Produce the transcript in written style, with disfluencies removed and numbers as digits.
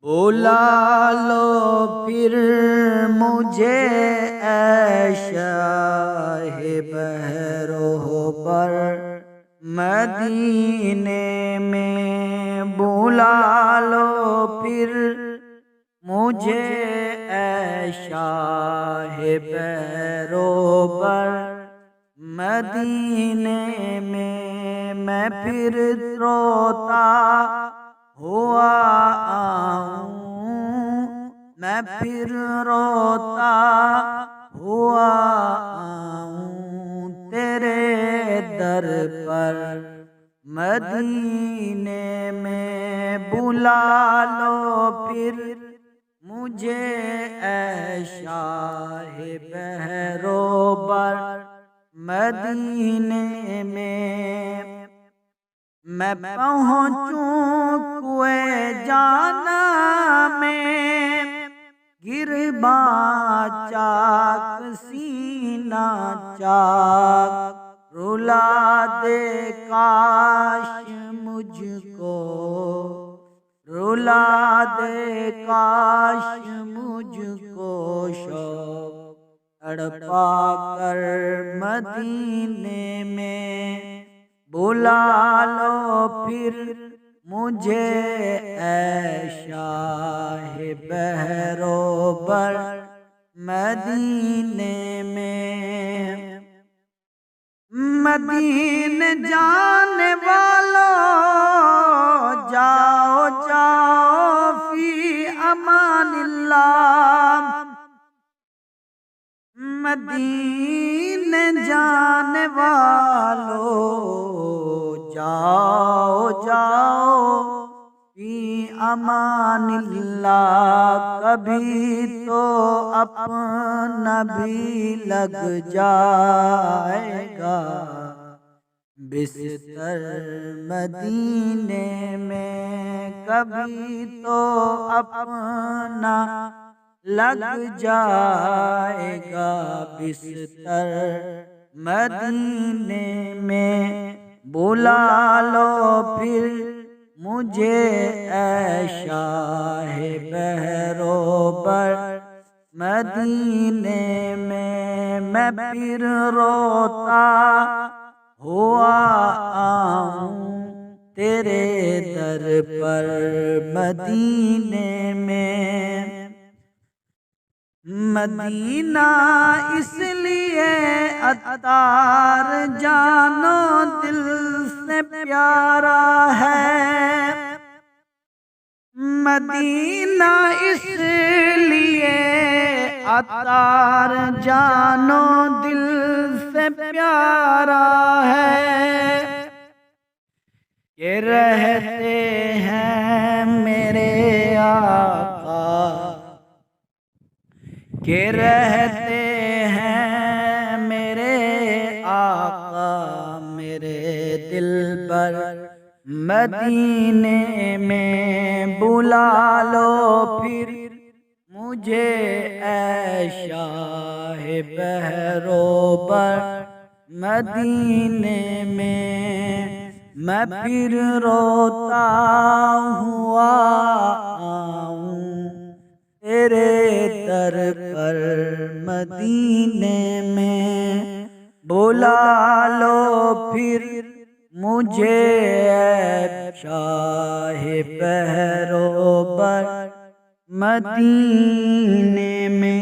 بلا لو پھر مجھے اے شاہ بحرو بر مدینے میں، بلا لو پھر مجھے اے شاہ بحرو بر مدینے میں پھر روتا ہوا آؤں، میں پھر روتا ہوا آؤں تیرے در پر مدینے میں، بلا لو پھر مجھے اے شاہ بحرو بر مدینے میں پہنچوں کوئے جانا میں، گرباں چاک سینہ چاک رلا دے کاش مجھ کو، رلا دے کاش مجھ کو شوق تڑپا کر مدینے میں، بلا لو پھر مجھے اے شاہ بحرو بر مدینے میں۔ مدینے جانے والو جاؤ جاؤ فی امان اللہ، مدینے جانے والو جاؤ جاؤ فی امان اللہ، کبھی تو اپنا بھی لگ جائے گا بستر مدینے میں، کبھی تو اپنا لگ جائے گا بستر مدینے میں، بلا لو پھر مجھے اے شاہ بحرو بر مدینے میں پھر روتا ہوا آؤں تیرے در پر مدینے میں۔ مدینہ اس لیے عطار جانو دل سے پیارا ہے، مدینہ اس لیے عطار جانو دل سے پیارا ہے، کہ رہتے ہیں میرے آقا، کہ رہتے ہیں میرے آقا میرے دل پر مدینے میں، بلا لو پھر مجھے اے شاہ بحرو بر مدینے میں پھر روتا ہوا آؤں تیرے در پر مدینے میں، بلا لو پھر مجھے اے شاہ بحرو بر مدینے میں۔